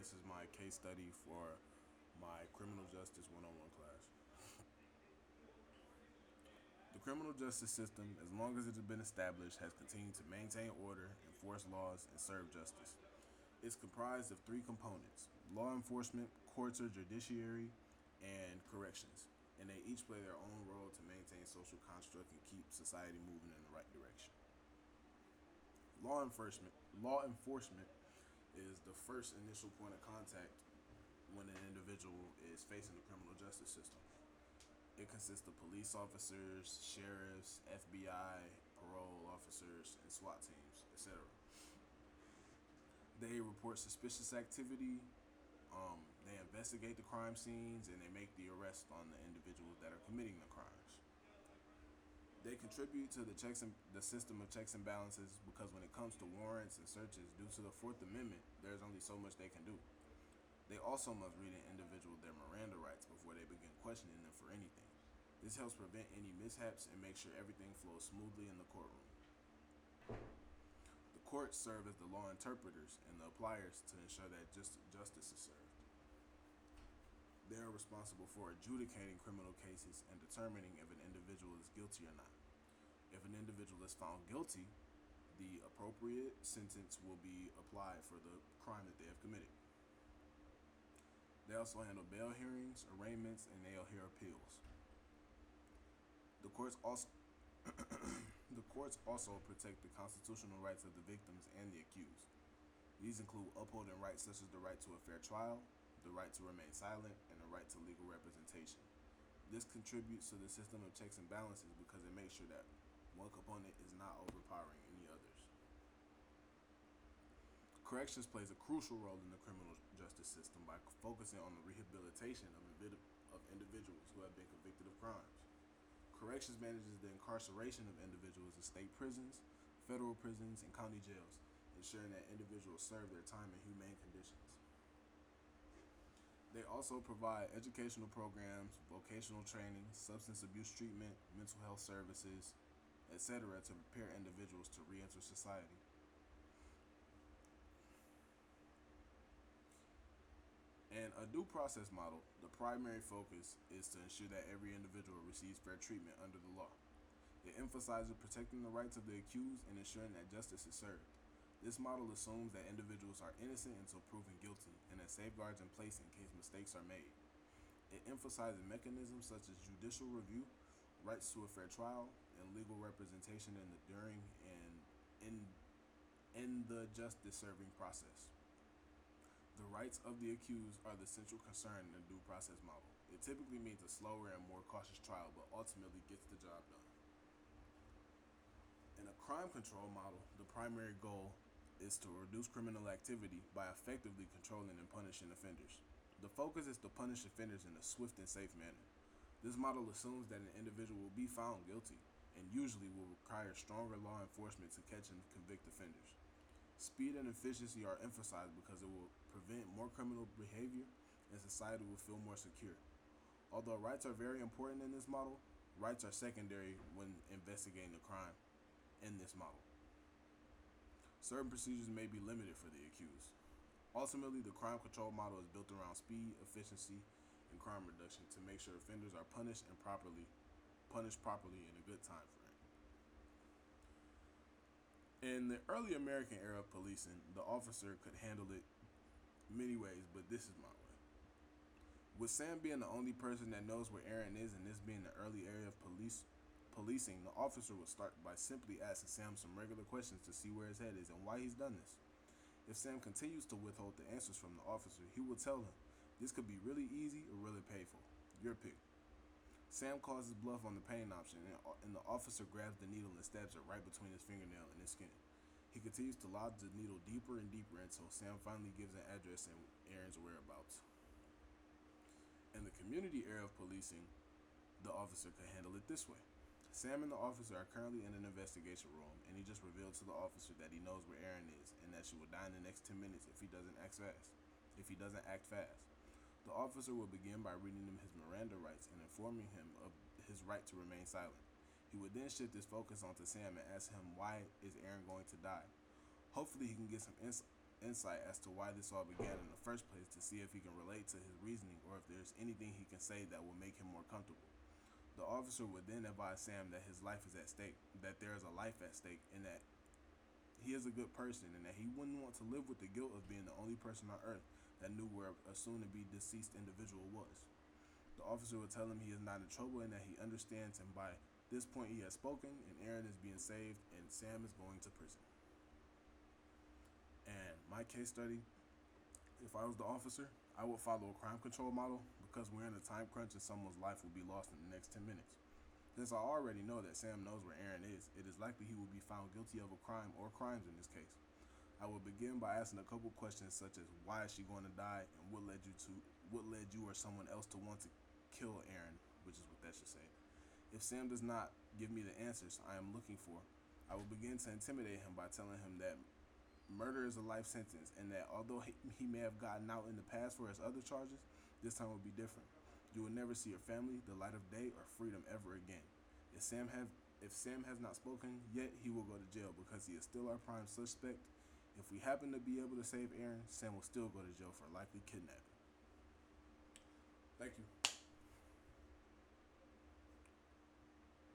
This is my case study for my criminal justice 101 class. The criminal justice system, as long as it has been established, has continued to maintain order, enforce laws, and serve justice. It's comprised of three components: law enforcement, courts or judiciary, and corrections. And they each play their own role to maintain social construct and keep society moving in the right direction. Law enforcement is the first initial point of contact when an individual is facing the criminal justice system. It consists of police officers, sheriffs, FBI, parole officers, and SWAT teams, etc. They report suspicious activity, they investigate the crime scenes, and they make the arrest on the individuals that are committing the crimes. They contribute to the system of checks and balances because when it comes to warrants and searches, due to the Fourth Amendment, there's only so much they can do. They also must read an individual their Miranda rights before they begin questioning them for anything. This helps prevent any mishaps and make sure everything flows smoothly in the courtroom. The courts serve as the law interpreters and the appliers to ensure that justice is served. They are responsible for adjudicating criminal cases and determining if an individual is guilty or not. If an individual is found guilty, the appropriate sentence will be applied for the crime that they have committed. They also handle bail hearings, arraignments, and they'll hear appeals. The courts also the courts also protect the constitutional rights of the victims and the accused. These include upholding rights such as the right to a fair trial, the right to remain silent, and the right to legal representation. This contributes to the system of checks and balances because it makes sure that one component is not overpowering any others. Corrections plays a crucial role in the criminal justice system by focusing on the rehabilitation of individuals who have been convicted of crimes. Corrections manages the incarceration of individuals in state prisons, federal prisons, and county jails, ensuring that individuals serve their time in humane conditions. They also provide educational programs, vocational training, substance abuse treatment, mental health services, etc., to prepare individuals to re-enter society. In a due process model, the primary focus is to ensure that every individual receives fair treatment under the law. It emphasizes protecting the rights of the accused and ensuring that justice is served. This model assumes that individuals are innocent until proven guilty and has safeguards in place in case mistakes are made. It emphasizes mechanisms such as judicial review, rights to a fair trial, and legal representation in the during and in the justice serving process. The rights of the accused are the central concern in the due process model. It typically means a slower and more cautious trial, but ultimately gets the job done. In a crime control model, the primary goal is to reduce criminal activity by effectively controlling and punishing offenders. The focus is to punish offenders in a swift and safe manner. This model assumes that an individual will be found guilty and usually will require stronger law enforcement to catch and convict offenders. Speed and efficiency are emphasized because it will prevent more criminal behavior and society will feel more secure. Although rights are very important in this model, rights are secondary when investigating a crime in this model. Certain procedures may be limited for the accused. Ultimately, the crime control model is built around speed, efficiency, and crime reduction to make sure offenders are punished properly in a good time frame. In the early American era of policing, the officer could handle it many ways, but this is my way. With Sam being the only person that knows where Aaron is and this being the early area of policing, the officer would start by simply asking Sam some regular questions to see where his head is and why he's done this. If Sam continues to withhold the answers from the officer, he will tell him, "This could be really easy or really painful. Your pick." Sam calls his bluff on the pain option, and the officer grabs the needle and stabs it right between his fingernail and his skin. He continues to lodge the needle deeper and deeper until Sam finally gives an address and Aaron's whereabouts. In the community area of policing, the officer could handle it this way. Sam and the officer are currently in an investigation room, and he just revealed to the officer that he knows where Aaron is and that she will die in the next 10 minutes if he doesn't act fast. The officer will begin by reading him his Miranda rights and informing him of his right to remain silent. He would then shift his focus onto Sam and ask him why is Aaron going to die. Hopefully he can get some insight as to why this all began in the first place to see if he can relate to his reasoning or if there's anything he can say that will make him more comfortable. The officer would then advise Sam that his life is at stake, that there is a life at stake, and that he is a good person, and that he wouldn't want to live with the guilt of being the only person on earth that knew where a soon-to-be deceased individual was. The officer would tell him he is not in trouble and that he understands, and by this point he has spoken, and Aaron is being saved, and Sam is going to prison. And my case study, if I was the officer, I would follow a crime control model because we're in a time crunch and someone's life will be lost in the next 10 minutes. Since I already know that Sam knows where Aaron is, it is likely he will be found guilty of a crime or crimes in this case. I will begin by asking a couple questions such as why is she going to die and what led you or someone else to want to kill Aaron, which is what that should say. If Sam does not give me the answers I am looking for, I will begin to intimidate him by telling him that murder is a life sentence, and that although he may have gotten out in the past for his other charges, this time will be different. You will never see your family, the light of day, or freedom ever again. If Sam has not spoken yet, he will go to jail because he is still our prime suspect. If we happen to be able to save Aaron, Sam will still go to jail for likely kidnapping. Thank you.